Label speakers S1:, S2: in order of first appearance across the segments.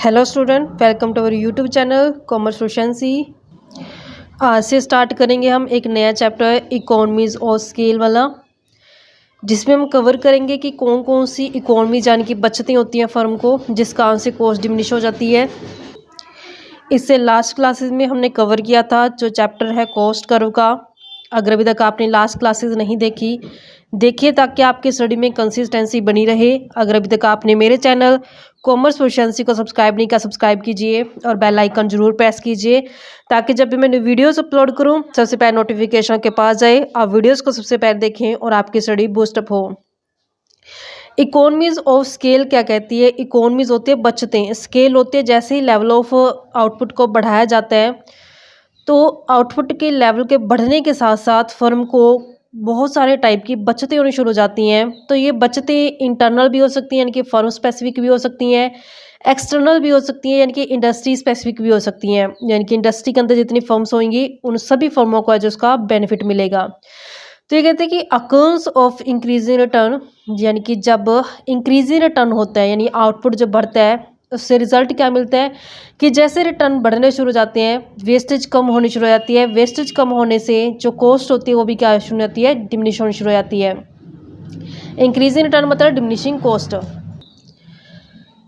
S1: Hello student, welcome to our YouTube channel commerce proficiency. आज से start करेंगे हम एक नया चैप्टर इकोनॉमीज़ और स्केल वाला, जिसमें हम कवर करेंगे कि कौन कौन सी इकोनॉमीज यानी कि बचतें होती हैं फर्म को, जिस कारण से कॉस्ट डिमिनिश हो जाती है। इससे लास्ट क्लासेस में हमने कवर किया था जो चैप्टर है कॉस्ट कर्व का। अगर अभी तक आपने लास्ट क्लासेस नहीं देखिए ताकि आपकी स्टडी में कंसिस्टेंसी बनी रहे। अगर अभी तक आपने मेरे चैनल कॉमर्स प्रोफिशिएंसी को सब्सक्राइब नहीं किया, सब्सक्राइब कीजिए और बेल आइकन जरूर प्रेस कीजिए ताकि जब भी मैं वीडियोस अपलोड करूं सबसे पहले नोटिफिकेशन के पास जाए, आप वीडियोस को सबसे पहले देखें और आपकी स्टडी बूस्टअप हो। इकोनॉमीज ऑफ स्केल क्या कहती है? इकोनॉमीज होती है बचतें, स्केल होती है जैसे ही लेवल ऑफ आउटपुट को बढ़ाया जाता है तो आउटपुट के लेवल के बढ़ने के साथ साथ फर्म को बहुत सारे टाइप की बचतें होनी शुरू हो जाती हैं। तो ये बचतें इंटरनल भी हो सकती हैं यानी कि फर्म स्पेसिफिक भी हो सकती हैं, एक्सटर्नल भी हो सकती हैं यानी कि इंडस्ट्री स्पेसिफिक भी हो सकती हैं। यानी कि इंडस्ट्री के अंदर जितनी फर्म्स होंगी उन सभी फर्मों को जो उसका बेनिफिट मिलेगा। तो ये कहते हैं कि अकाउंट्स ऑफ इंक्रीजिंग रिटर्न, यानी कि जब इंक्रीजिंग रिटर्न होता है यानी आउटपुट जब बढ़ता है उससे रिजल्ट क्या मिलता है कि जैसे रिटर्न बढ़ने शुरू हो जाते हैं वेस्टेज कम होनी शुरू हो जाती है। वेस्टेज कम होने से जो कॉस्ट होती है वो भी क्या शुरू हो जाती है, डिमिनिश होनी शुरू हो जाती है। इंक्रीजिंग रिटर्न मतलब डिमिनिशिंग कॉस्ट,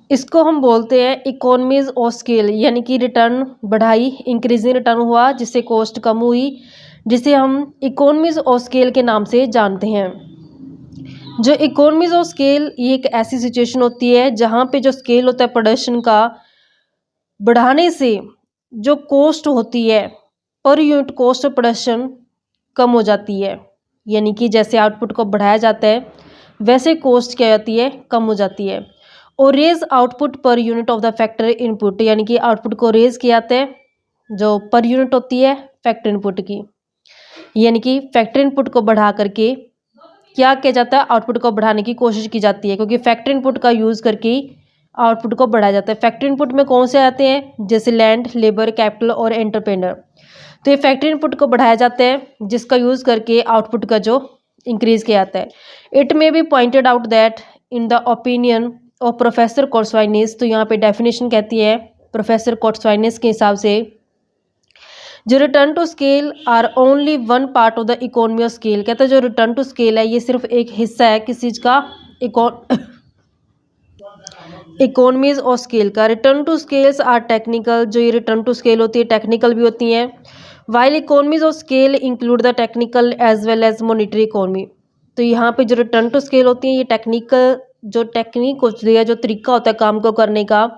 S1: इसको हम बोलते हैं इकोनॉमीज ऑफ स्केल। यानी कि रिटर्न बढ़ाई, इंक्रीजिंग रिटर्न हुआ जिससे कॉस्ट कम हुई, जिसे हम इकोनॉमीज ऑफ स्केल के नाम से जानते हैं। जो इकोनॉमीज ऑफ स्केल ये एक ऐसी सिचुएशन होती है जहाँ पे जो स्केल होता है प्रोडक्शन का बढ़ाने से जो कॉस्ट होती है पर यूनिट कॉस्ट ऑफ प्रोडक्शन कम हो जाती है। यानी कि जैसे आउटपुट को बढ़ाया जाता है वैसे कॉस्ट क्या जाती है, कम हो जाती है। और raise output per unit of the factor input, यानी कि आउटपुट को रेज किया जाता है जो पर यूनिट होती है फैक्टर इनपुट की। यानी कि फैक्टर इनपुट को बढ़ा करके क्या किया जाता है, आउटपुट को बढ़ाने की कोशिश की जाती है, क्योंकि फैक्टर इनपुट का यूज़ करके आउटपुट को बढ़ाया जाता है। फैक्टर इनपुट में कौन से आते हैं, जैसे लैंड, लेबर, कैपिटल और एंटरप्रेन्योर। तो ये फैक्टर इनपुट को बढ़ाया जाता है जिसका यूज़ करके आउटपुट का जो इंक्रीज किया जाता है। It may be pointed out that in the opinion of professor Koutsoyiannis, तो यहाँ पे डेफिनेशन कहती है प्रोफेसर कोर्सवाइनिस के हिसाब से जो return to scale are only one part of the economy of scale. कहते हैं जो रिटर्न टू स्केल है ये सिर्फ एक हिस्सा है किस चीज़ का, इकोनॉमीज ऑफ स्केल का। Return to scales are technical, जो ये रिटर्न टू स्केल होती है टेक्निकल भी होती हैं। While economies of scale include the technical as well as monetary economy. तो यहाँ पे जो रिटर्न टू स्केल होती है ये टेक्निकल, जो टेक्निक होती है, जो तरीका होता है काम को करने का,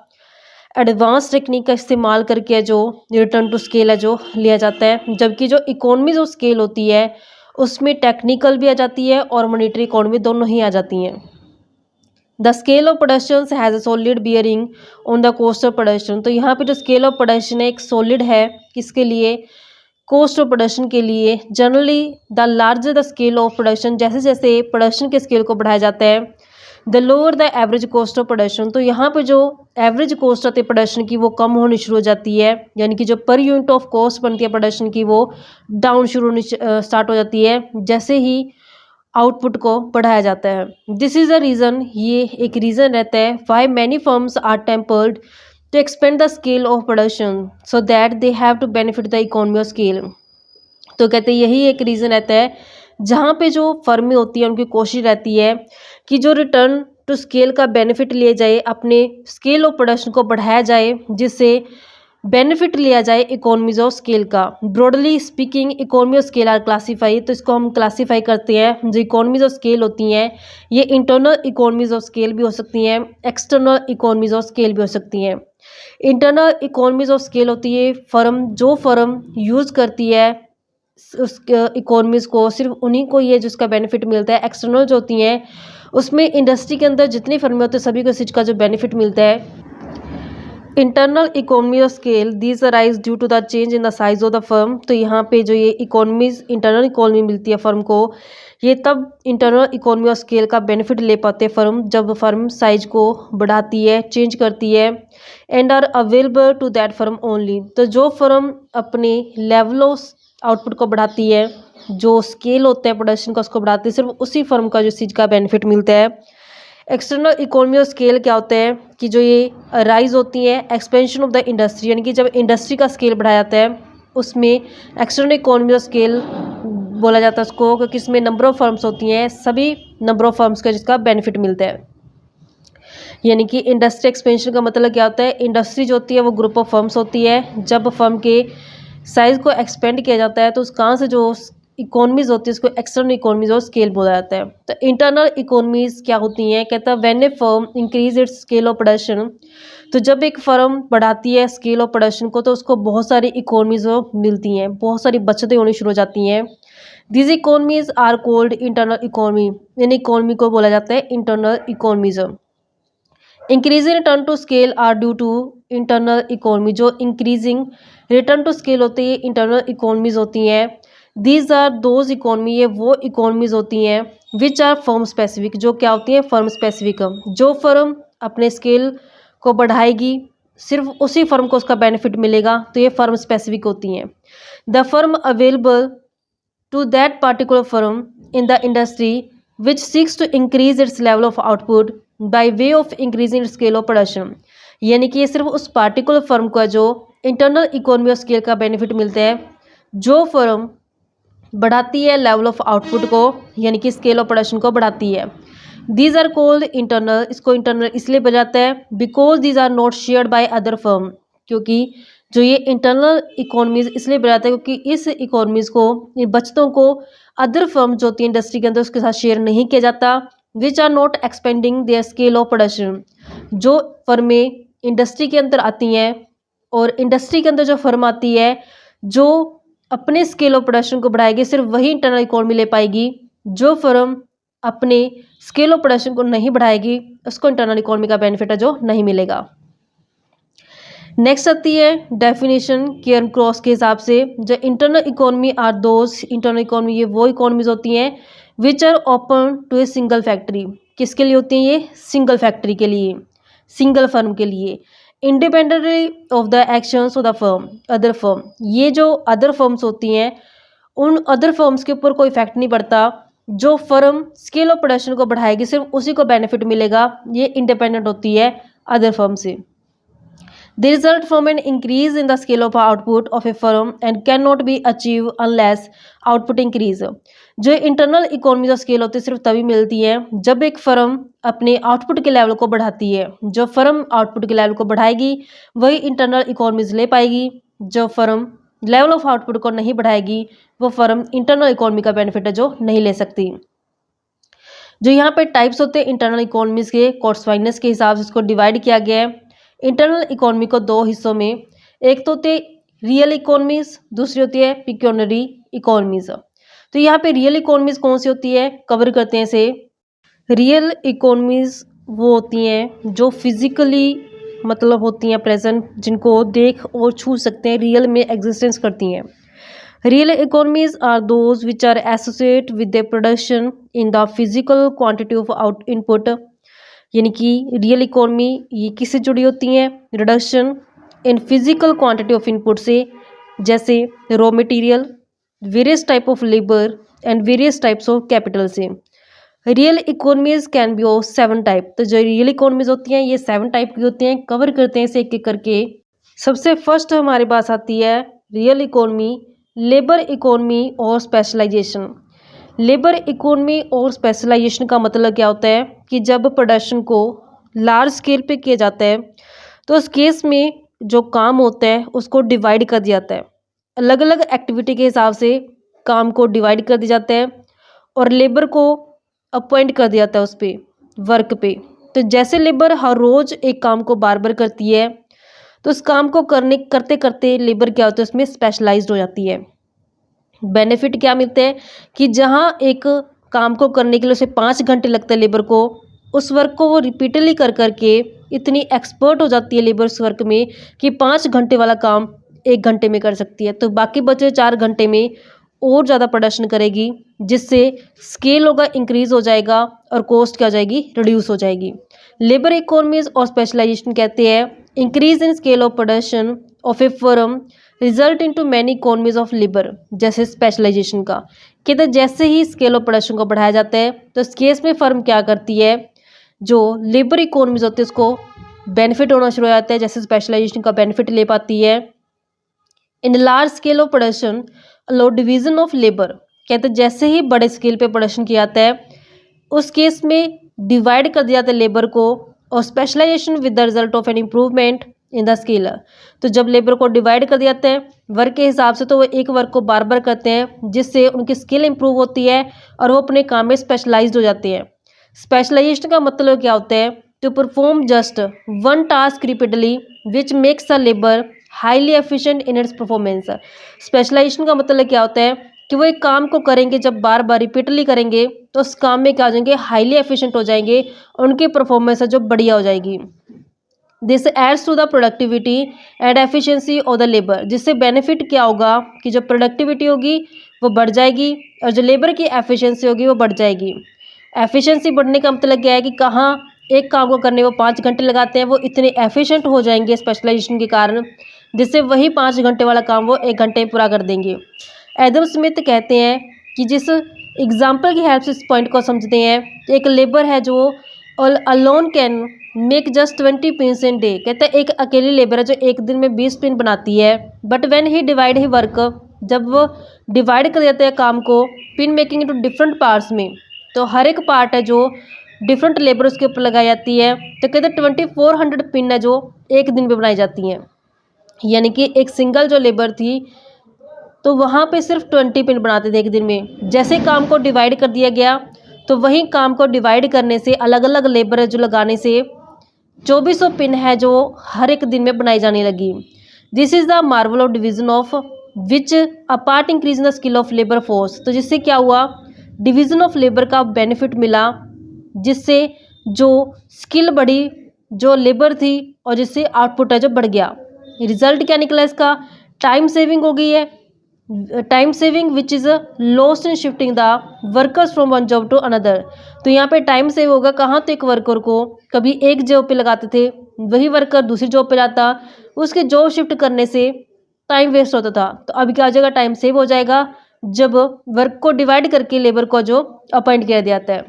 S1: एडवांस टेक्निक का इस्तेमाल करके जो रिटर्न टू स्केल है जो लिया जाता है। जबकि जो इकोनॉमीज ऑफ स्केल होती है उसमें टेक्निकल भी आ जाती है और मॉनिटरी इकोनॉमी दोनों ही आ जाती हैं। The scale of production has a solid bearing on the cost of production. तो यहाँ पे जो स्केल ऑफ प्रोडक्शन है एक सॉलिड है किसके लिए, कॉस्ट ऑफ प्रोडक्शन के लिए। Generally the larger the scale of production, जैसे जैसे प्रोडक्शन के स्केल को बढ़ाया जाता है the lower the average cost of production. तो यहाँ पे जो एवरेज कॉस्ट आती है प्रोडक्शन की वो कम होनी शुरू हो जाती है। यानी कि जो पर यूनिट ऑफ कॉस्ट बनती है प्रोडक्शन की वो डाउन शुरू होनी स्टार्ट हो जाती है जैसे ही आउटपुट को बढ़ाया जाता है। दिस इज़ अ रीज़न, ये एक रीज़न रहता है why many firms are tempted to expand the scale of production so that they have to benefit the economy of scale. तो कहते हैं यही एक रीज़न रहता है जहाँ पे जो फर्में होती हैं उनकी कोशिश रहती है कि जो रिटर्न टू स्केल का बेनिफिट लिया जाए, अपने स्केल ऑफ प्रोडक्शन को बढ़ाया जाए जिससे बेनिफिट लिया जाए इकोनॉमीज ऑफ स्केल का। Broadly speaking economy of scale are classify, तो इसको हम क्लासीफाई करते हैं। जो इकोनॉमीज ऑफ स्केल होती हैं ये इंटरनल इकोनॉमीज ऑफ स्केल भी हो सकती हैं, एक्सटर्नल इकोनॉमीज ऑफ स्केल भी हो सकती हैं। इंटरनल इकोनॉमीज ऑफ स्केल होती है जो फर्म यूज़ करती है उस इकोनॉमीज़ को, सिर्फ उन्हीं को ये जिसका बेनिफिट मिलता है। एक्सटर्नल जो होती हैं उसमें इंडस्ट्री के अंदर जितनी फर्में होती हैं सभी को इस चीज़ का जो बेनिफिट मिलता है। Internal economy of scale these arise due to the change in the size of the firm. तो यहाँ पे जो ये इकोनॉमीज इंटरनल इकोनॉमी मिलती है फर्म को, ये तब इंटरनल इकोनॉमी ऑफ स्केल का बेनिफिट ले पाते हैं फर्म जब फर्म साइज को बढ़ाती है, चेंज करती है। And are available to that firm only, तो जो फर्म अपने लेवल ऑफ आउटपुट को बढ़ाती है, जो स्केल होता है प्रोडक्शन का उसको बढ़ाती है, सिर्फ उसी फर्म का जो चीज़ का बेनिफिट मिलता है। एक्सटर्नल इकोनॉमी ऑफ स्केल क्या होता है कि जो ये राइज होती है एक्सपेंशन ऑफ द इंडस्ट्री, यानी कि जब इंडस्ट्री का स्केल बढ़ाया जाता है उसमें एक्सटर्नल इकोनॉमी ऑफ स्केल बोला जाता है उसको, क्योंकि इसमें नंबर ऑफ फर्म्स होती हैं, सभी नंबर ऑफ फर्म्स का जिसका बेनिफिट मिलता है। यानी कि इंडस्ट्री एक्सपेंशन का मतलब क्या होता है, इंडस्ट्री जो होती है वो ग्रुप ऑफ फर्म्स होती है, जब फर्म के साइज़ को एक्सपेंड किया जाता है तो उस कहाँ से जो इकोनॉमीज़ होती है उसको एक्सटर्नल इकोनॉमीज और स्केल बोला जाता है। तो इंटरनल इकोनॉमीज़ क्या होती हैं, कहता है when A firm increase its scale of production, तो जब एक फर्म बढ़ाती है स्केल ऑफ प्रोडक्शन को तो उसको बहुत सारी इकोनॉमीज मिलती हैं, बहुत सारी बचतें होनी शुरू हो जाती हैं। This economies are called internal economy, इन इकोनॉमी को बोला जाता है internal economies. Increasing return to scale are due to internal economy, जो इंक्रीजिंग रिटर्न टू स्केल होती है इंटरनल इकोनॉमीज होती हैं। दीज आर दोज इकोनॉमी, ये वो इकोनॉमीज होती हैं विच आर फर्म स्पेसिफिक, जो क्या होती हैं फर्म स्पेसिफिक। जो फर्म अपने स्केल को बढ़ाएगी सिर्फ उसी फर्म को उसका बेनिफिट मिलेगा, तो ये फर्म स्पेसिफिक होती हैं। The firm available to that particular firm in the industry which seeks to increase its level of output by way of increasing its scale of production, यानी कि ये सिर्फ उस पार्टिकुलर फर्म का जो इंटरनल इकोनॉमी ऑफ स्केल का benefit मिलता है, जो फर्म बढ़ाती है लेवल ऑफ आउटपुट को, यानी कि स्केल ऑफ प्रोडक्शन को बढ़ाती है। दीज आर कॉल्ड इंटरनल, इसको इंटरनल इसलिए बजाता है because these are not shared by other firm, क्योंकि जो ये इंटरनल इकोनॉमीज इसलिए बनाता है क्योंकि इस इकोनॉमीज़ को, इन बचतों को अदर फर्म जो होती है इंडस्ट्री के अंदर उसके साथ शेयर नहीं किया जाता। Which are not expanding their scale of production, जो फर्में इंडस्ट्री के अंदर आती हैं और इंडस्ट्री के अंदर जो फर्म आती है जो अपने स्केल ऑफ प्रोडक्शन को बढ़ाएगी सिर्फ वही इंटरनल इकोनॉमी ले पाएगी। जो फर्म अपने स्केल ऑफ प्रोडक्शन को नहीं बढ़ाएगी उसको इंटरनल इकोनॉमी का बेनिफिट है जो नहीं मिलेगा। नेक्स्ट आती है डेफिनेशन केयर क्रॉस के हिसाब से, जो internal economy are those, internal economy ये वो इकोनॉमीज होती हैं which are open to a single factory, किसके लिए होती हैं ये सिंगल फैक्ट्री के लिए, सिंगल फर्म के लिए, independently of the actions of the firm other firm. ये जो अदर फर्म्स होती हैं उन अदर फर्म्स के ऊपर कोई इफेक्ट नहीं पड़ता, जो फर्म स्केल ऑफ प्रोडक्शन को बढ़ाएगी सिर्फ उसी को बेनिफिट मिलेगा, ये इंडिपेंडेंट होती है अदर फर्म से। The result from an increase in the scale of output of a firm and cannot be achieved unless output increase। जो इंटरनल इकोनॉमीज ऑफ स्केल होती है सिर्फ तभी मिलती है जब एक फर्म अपने आउटपुट के लेवल को बढ़ाती है। जो फर्म आउटपुट के लेवल को बढ़ाएगी वही इंटरनल इकोनॉमीज ले पाएगी, जो फर्म लेवल ऑफ आउटपुट को नहीं बढ़ाएगी वो फर्म इंटरनल इकोनॉमी का बेनिफिट है जो नहीं ले सकती। जो यहाँ पे टाइप्स होते हैं इंटरनल इकोनॉमीज के कॉर्सवाइनस के हिसाब से इसको डिवाइड किया गया है। इंटरनल इकोनॉमी को दो हिस्सों में, एक तो होती है रियल इकोनॉमीज, दूसरी होती है पिक्योनरी इकोनॉमीज। तो यहाँ पे रियल इकोनॉमीज कौन सी होती है कवर करते हैं इसे। रियल इकोनॉमीज वो होती हैं जो फिजिकली मतलब होती हैं प्रेजेंट, जिनको देख और छू सकते हैं, रियल में एग्जिस्टेंस करती हैं। Real economies are those which are associate with the production in the physical quantity of out input, यानी कि रियल इकोनॉमी ये किससे जुड़ी होती हैं, reduction in physical quantity of input से, जैसे raw material, various type of labour and various types of capital से। Real economies can be of 7 type, तो जो रियल इकोनॉमीज होती हैं ये 7 टाइप की होती हैं। कवर करते हैं इसे एक एक करके। सबसे फर्स्ट हमारे पास आती है रियल इकोनॉमी, लेबर इकोनॉमी और स्पेशलाइजेशन। लेबर इकोनॉमी और स्पेशलाइजेशन का मतलब क्या होता है कि जब प्रोडक्शन को लार्ज स्केल पे किया जाता है तो उस केस में जो काम होता है उसको डिवाइड कर दिया जाता है, अलग अलग एक्टिविटी के हिसाब से काम को डिवाइड कर दिया जाता है और लेबर को अपॉइंट कर दिया जाता है उस पर वर्क पे। तो जैसे लेबर हर रोज़ एक काम को बार बार करती है तो उस काम को करते करते लेबर क्या होता है उसमें स्पेशलाइज्ड हो जाती है। बेनिफिट क्या मिलते हैं कि जहाँ एक काम को करने के लिए उसे 5 घंटे लगते हैं लेबर को, उस वर्क को वो रिपीटली कर करके इतनी एक्सपर्ट हो जाती है लेबर उस वर्क में कि 5 घंटे वाला काम 1 घंटे में कर सकती है। तो बाकी बचे 4 घंटे में और ज़्यादा प्रोडक्शन करेगी, जिससे स्केल होगा इंक्रीज़ हो जाएगा और कॉस्ट क्या हो जाएगी रिड्यूस हो जाएगी। लेबर इकोनॉमीज और स्पेशलाइजेशन कहते हैं increase in scale of production of A firm result into many economies of labour. जैसे स्पेशलाइजेशन का कहते हैं जैसे ही स्केल ऑफ प्रोडक्शन को बढ़ाया जाता है तो इस केस में फर्म क्या करती है, जो लेबर इकोनॉमीज होती है उसको बेनिफिट होना शुरू हो जाता है, जैसे स्पेशलाइजेशन का बेनिफिट ले पाती है। In large scale of production low division of labour, कहते हैं जैसे ही बड़े स्केल पे प्रोडक्शन किया जाता है उस केस में डिवाइड कर दिया जाता है लेबर को, और specialisation with the result of an improvement in the skill. तो जब लेबर को डिवाइड कर दिया जाता है वर्क के हिसाब से, तो वो एक वर्क को बार बार करते हैं जिससे उनकी स्किल इंप्रूव होती है और वो अपने काम में स्पेशलाइज्ड हो जाते हैं। स्पेशलाइजेशन का मतलब क्या होता है? To perform just one task repeatedly which makes the labour highly efficient in its performance. Specialisation का मतलब क्या होता है कि वो एक काम को करेंगे, जब बार बार रिपीटली करेंगे तो उस काम में क्या हो जाएंगे, हाईली एफिशिएंट हो जाएंगे, उनकी परफॉर्मेंस है जो बढ़िया हो जाएगी। This adds to the productivity and efficiency of the labour, जिससे बेनिफिट क्या होगा कि जो प्रोडक्टिविटी होगी वो बढ़ जाएगी और जो लेबर की एफिशिएंसी होगी वो बढ़ जाएगी। एफिशिएंसी बढ़ने का मतलब क्या है कि कहाँ एक काम को करने वो 5 घंटे लगाते हैं, वो इतने एफिशिएंट हो जाएंगे स्पेशलाइजेशन के कारण, जिससे वही 5 घंटे वाला काम वो 1 घंटे में पूरा कर देंगे। एडम स्मिथ कहते हैं कि जिस एग्जाम्पल की हेल्प से इस पॉइंट को समझते हैं, एक लेबर है जो alone can make just 20 pins in day, कहते हैं एक अकेली लेबर है जो एक दिन में 20 पिन बनाती है। But when he divide he work, जब वो डिवाइड कर देते हैं काम को pin making into different parts में, तो हर एक पार्ट है जो डिफरेंट लेबर उसके ऊपर लगाई जाती है, तो कहते हैं 2400 पिन है जो एक दिन में बनाई जाती हैं। यानी कि एक सिंगल जो लेबर थी तो वहाँ पे सिर्फ 20 पिन बनाते थे एक दिन में। जैसे काम को डिवाइड कर दिया गया तो वही काम को डिवाइड करने से अलग अलग लेबर जो लगाने से 2400 पिन है जो हर एक दिन में बनाई जाने लगी। This is the Marvel of division of which a part increase in the skill of labour force. तो जिससे क्या हुआ, डिवीजन ऑफ लेबर का बेनिफिट मिला, जिससे जो स्किल बढ़ी, जो लेबर थी, और जिससे आउटपुट है जो बढ़ गया। रिजल्ट क्या निकला इसका? टाइम सेविंग हो गई है, time saving which is lost in shifting the workers from one job to another. तो यहाँ पे टाइम सेव होगा कहाँ, तो एक वर्कर को कभी एक जॉब पे लगाते थे, वही वर्कर दूसरी जॉब पे जाता, उसके जॉब शिफ्ट करने से टाइम वेस्ट होता था। तो अभी क्या हो जाएगा, टाइम सेव हो जाएगा जब वर्क को डिवाइड करके लेबर को जो अपॉइंट किया जाता है।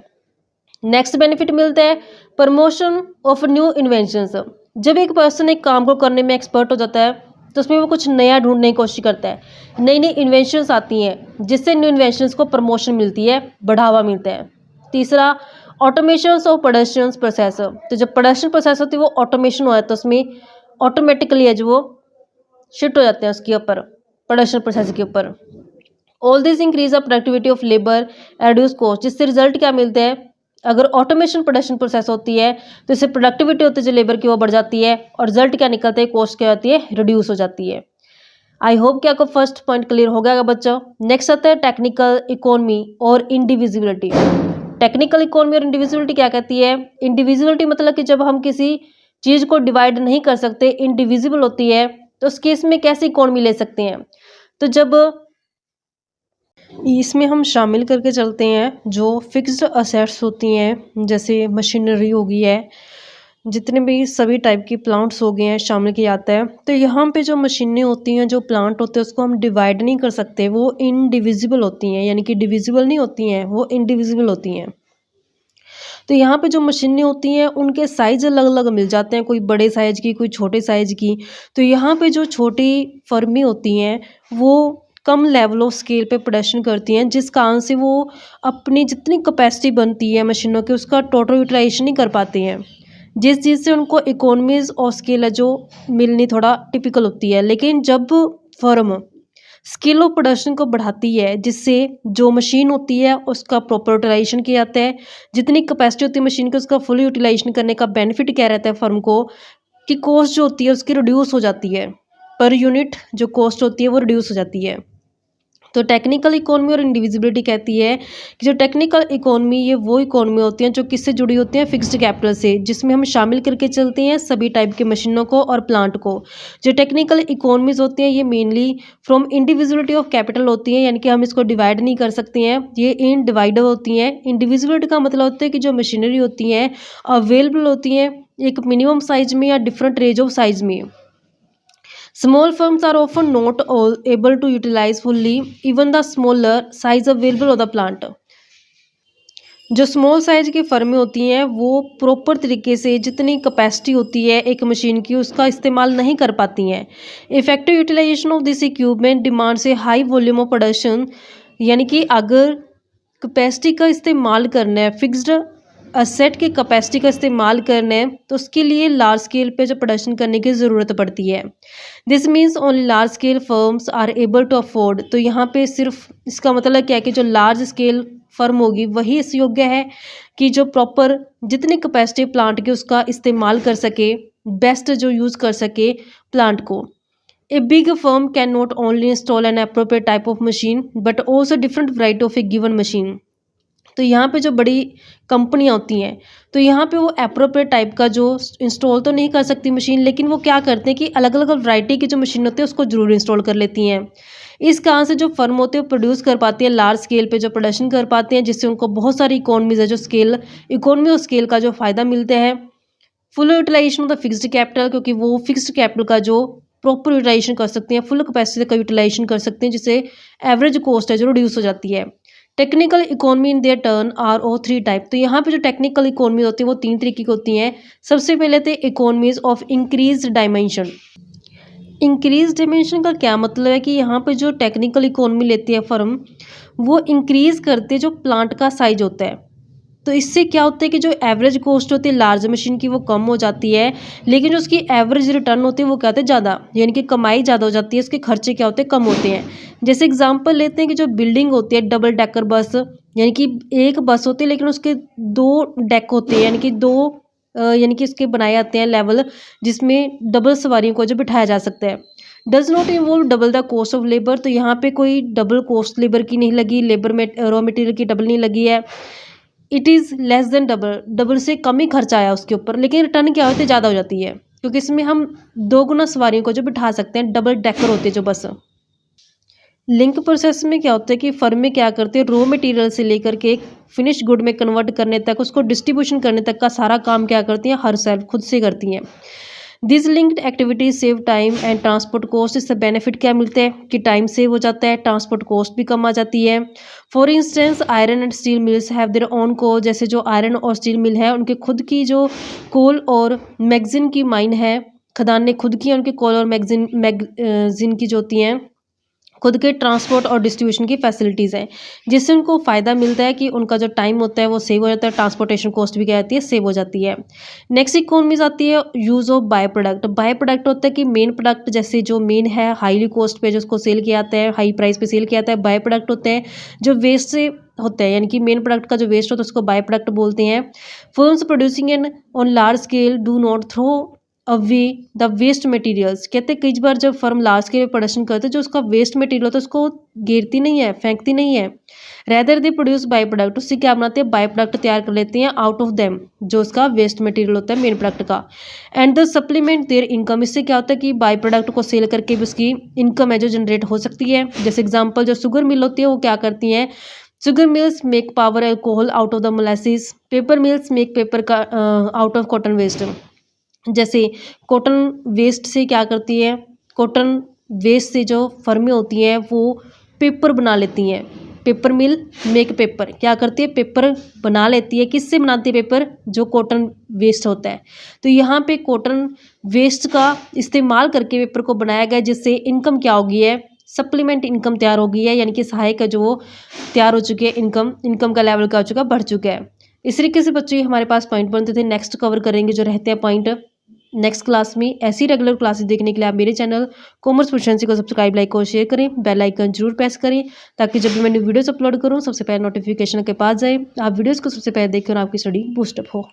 S1: नेक्स्ट बेनिफिट मिलता है प्रमोशन ऑफ न्यू इन्वेंशंस। जब एक पर्सन एक काम को करने में एक्सपर्ट हो जाता है तो उसमें वो कुछ नया ढूंढने की कोशिश करता है, नई नई इन्वेंशंस आती हैं जिससे न्यू इन्वेंशंस को प्रमोशन मिलती है, बढ़ावा मिलता है। तीसरा, ऑटोमेशन ऑफ प्रोडक्शन प्रोसेस। तो जब प्रोडक्शन प्रोसेस होती है वो ऑटोमेशन हो जाता है, उसमें ऑटोमेटिकली है जो वो शिफ्ट हो जाते हैं उसके ऊपर, प्रोडक्शन प्रोसेस के ऊपर। All this increase the productivity of labour reduce cost, जिससे रिजल्ट क्या मिलते हैं, अगर ऑटोमेशन प्रोडक्शन प्रोसेस होती है तो इससे प्रोडक्टिविटी होती है जो लेबर की वो बढ़ जाती है, और रिजल्ट क्या निकलता है, कॉस्ट क्या होती है, रिड्यूस हो जाती है। आई होप कि आपको फर्स्ट पॉइंट क्लियर हो गया बच्चों। नेक्स्ट आता है टेक्निकल इकोनॉमी और इंडिविजिबिलिटी। टेक्निकल इकोनॉमी और इंडिविजिबिलिटी क्या कहती है? इंडिविजिबिलिटी मतलब कि जब हम किसी चीज़ को डिवाइड नहीं कर सकते, इंडिविजिबल होती है, तो उस केस में कैसे इकोनॉमी ले सकते हैं? तो जब इसमें हम शामिल करके चलते हैं जो फिक्स्ड असेट्स होती हैं, जैसे मशीनरी हो गई है, जितने भी सभी टाइप की प्लांट्स हो गए हैं शामिल किया जाता है। तो यहाँ पे जो मशीनें होती हैं, जो प्लांट होते हैं, उसको हम डिवाइड नहीं कर सकते, वो इनडिविजिबल होती हैं, यानी कि डिविजिबल नहीं होती हैं, वो इनडिविजिबल होती हैं। तो यहाँ पे जो मशीनें होती हैं उनके साइज़ अलग अलग मिल जाते हैं, कोई बड़े साइज़ की, कोई छोटे साइज़ की। तो यहाँ पे जो छोटी फर्में होती हैं वो कम लेवल ऑफ स्केल पे प्रोडक्शन करती हैं, जिस कारण से वो अपनी जितनी कैपेसिटी बनती है मशीनों की उसका टोटल यूटिलाइजेशन नहीं कर पाते हैं, जिस चीज़ से उनको इकोनॉमीज ऑफ स्केल है जो मिलनी थोड़ा टिपिकल होती है। लेकिन जब फर्म स्किल ऑफ प्रोडक्शन को बढ़ाती है, जिससे जो मशीन होती है उसका प्रॉपर यूटिलाइजेशन किया जाता है, जितनी कैपेसिटी होती है मशीन की उसका फुल यूटिलाइजेशन करने का बेनिफिट क्या रहता है फर्म को, कि कॉस्ट जो होती है उसकी रिड्यूस हो जाती है, पर यूनिट जो कॉस्ट होती है वो रिड्यूस हो जाती है। तो टेक्निकल इकोनॉमी और इंडिविजिबिलिटी कहती है कि जो टेक्निकल इकोनॉमी ये वो इकोनॉमी होती हैं जो किससे जुड़ी होती हैं, फिक्स्ड कैपिटल से, जिसमें हम शामिल करके चलते हैं सभी टाइप के मशीनों को और प्लांट को। जो टेक्निकल इकोनॉमीज होती हैं ये mainly from individuality of capital होती हैं, यानी कि हम इसको डिवाइड नहीं कर सकते हैं, ये इनडिवाइडेबल होती हैं। इंडिविजुअलिटी का मतलब होता है कि जो मशीनरी होती हैं अवेलेबल होती हैं एक मिनिमम साइज में या डिफरेंट रेंज ऑफ साइज में। Small firms are often not able to utilize fully even the smaller size available of the plant. जो स्मॉल साइज़ की फर्में होती हैं वो प्रॉपर तरीके से जितनी कैपेसिटी होती है एक मशीन की उसका इस्तेमाल नहीं कर पाती हैं। Effective utilisation of this equipment demands a high volume of production, यानी कि अगर कैपेसिटी का इस्तेमाल करना है, फिक्स्ड असेट की कैपेसिटी का इस्तेमाल करना है तो उसके लिए लार्ज स्केल पे जो प्रोडक्शन करने की ज़रूरत पड़ती है। This means only large scale firms are able to afford. तो यहाँ पे सिर्फ इसका मतलब क्या है कि जो लार्ज स्केल फर्म होगी वही इस योग्य है कि जो प्रॉपर जितनी कैपेसिटी प्लांट की उसका इस्तेमाल कर सके, बेस्ट जो यूज़ कर सके प्लांट को। A big firm can not only install an appropriate type of machine but also different variety of A given machine. तो यहाँ पे जो बड़ी कंपनियाँ होती हैं तो यहाँ पे वो अप्रोप्रिएट टाइप का जो इंस्टॉल तो नहीं कर सकती मशीन, लेकिन वो क्या करते हैं कि अलग अलग वैरायटी की जो मशीन होती है उसको जरूर इंस्टॉल कर लेती हैं। इस कारण से जो फर्म होते हैं प्रोड्यूस कर पाती है, लार्ज स्केल पे जो प्रोडक्शन कर पाते हैं, जिससे उनको बहुत सारी इकोनॉमीज है जो इकोनॉमी और स्केल का जो फ़ायदा मिलता है। Full utilisation of the fixed capital, क्योंकि वो फिक्स्ड कैपिटल का जो प्रॉपर यूटिलाइजेशन कर सकते हैं, फुल कैपेसिटी का यूटिलाइजेशन कर सकते हैं, जिससे एवरेज कॉस्ट है जो रिड्यूस हो जाती है। Technical economy in their turn are of 3 type. तो यहाँ पे जो टेक्निकल इकोनॉमी होती है वो 3 तरीके की होती हैं। सबसे पहले थे economies of increase dimension. Increase dimension का क्या मतलब है कि यहाँ पे जो टेक्निकल इकोनॉमी लेती है फर्म वो इंक्रीज करते जो प्लांट का साइज होता है। तो इससे क्या होता है कि जो एवरेज कॉस्ट होती है लार्ज मशीन की वो कम हो जाती है, लेकिन जो उसकी एवरेज रिटर्न होती है वो क्या होता है ज़्यादा, यानी कि कमाई ज़्यादा हो जाती है, उसके खर्चे क्या होते हैं कम होते हैं। जैसे एग्जांपल लेते हैं कि जो बिल्डिंग होती है डबल डेकर बस, यानी कि एक बस होती है लेकिन उसके 2 डेक होते हैं, यानी कि यानी कि उसके बनाए जाते हैं लेवल जिसमें डबल सवारियों को जो बिठाया जा सकता है। Does not involve double the cost of labour. तो यहाँ पे कोई डबल कॉस्ट लेबर की नहीं लगी, लेबर में रॉ मटेरियल की डबल नहीं लगी है। It is less than double, double से कम ही खर्चा आया उसके ऊपर, लेकिन रिटर्न क्या होती है ज़्यादा हो जाती है, क्योंकि इसमें हम 2 गुना सवारियों को जो बिठा सकते हैं, डबल डेकर होते हैं जो बस। लिंक प्रोसेस में क्या होता है कि फर्म में क्या करते हैं रॉ मटेरियल से लेकर के फिनिश गुड में कन्वर्ट करने तक, उसको डिस्ट्रीब्यूशन करने तक का सारा काम क्या करती हैं हर सेल्फ खुद से करती हैं। This linked activities save time and transport cost. इससे बेनिफिट क्या मिलते हैं कि टाइम सेव हो जाता है, ट्रांसपोर्ट कॉस्ट भी कम आ जाती है। For instance iron and steel mills have their own coal. जैसे जो आयरन और स्टील मिल है उनके खुद की जो कोल और मैगजीन की माइन है, खदानें खुद की हैं उनके कोल और मैगजीन की जो होती हैं, खुद के ट्रांसपोर्ट और डिस्ट्रीब्यूशन की फैसिलिटीज़ हैं, जिससे उनको फ़ायदा मिलता है कि उनका जो टाइम होता है वो सेव हो जाता है, ट्रांसपोर्टेशन कॉस्ट भी क्या आती है सेव हो जाती है। नेक्स्ट इकोनॉमीज आती है use of by product. By product होता है कि मेन प्रोडक्ट जैसे जो मेन है हाईली कॉस्ट पे जो उसको सेल किया जाता है, हाई प्राइस पे सेल किया जाता है। बाय प्रोडक्ट होते हैं जो वेस्ट से होते हैं, यानी कि मेन प्रोडक्ट का जो वेस्ट होता है उसको बाय प्रोडक्ट बोलते हैं। Firms producing an on large scale do not throw away the waste materials. कहते हैं कई बार जब फर्म लार्ज स्केल प्रोडक्शन करते हैं जो उसका वेस्ट मटेरियल होता है उसको गिरती नहीं है, फेंकती नहीं है, rather they produce by product. उससे क्या बनाते हैं बाय प्रोडक्ट तैयार कर लेते हैं आउट ऑफ देम, जो उसका वेस्ट मटेरियल होता है मेन प्रोडक्ट का। And the supplement there income. इससे क्या होता है कि बाय प्रोडक्ट को सेल करके भी उसकी इनकम है जो जनरेट हो सकती है। जैसे एग्जाम्पल जो शुगर मिल होती है वो क्या करती हैं, sugar mills make power alcohol out of the molasses. Paper mills make paper का आउट ऑफ कॉटन वेस्ट। जैसे कॉटन वेस्ट से क्या करती है, कॉटन वेस्ट से जो फर्में होती हैं वो पेपर बना लेती हैं। पेपर मिल मेक पेपर क्या करती है, पेपर बना लेती है। किससे बनाती है पेपर, जो कॉटन वेस्ट होता है। तो यहाँ पे कॉटन वेस्ट का इस्तेमाल करके पेपर को बनाया गया, जिससे इनकम क्या हो गई है, सप्लीमेंट इनकम तैयार हो गई है, यानी कि सहायक जो तैयार हो चुकी है, इनकम का लेवल क्या हो चुका है, बढ़ चुका है। इस तरीके से बच्चों हमारे पास पॉइंट बनते थे। नेक्स्ट कवर करेंगे जो रहते हैं पॉइंट नेक्स्ट क्लास में। ऐसी रेगुलर क्लासेस देखने के लिए आप मेरे चैनल कॉमर्स प्रोficiency को सब्सक्राइब, लाइक और शेयर करें। बेल आइकन जरूर प्रेस करें ताकि जब भी मैं वीडियोस अपलोड करूं सबसे पहले नोटिफिकेशन के पास जाए, आप वीडियोस को सबसे पहले देखें और आपकी स्टडी बूस्टअप हो।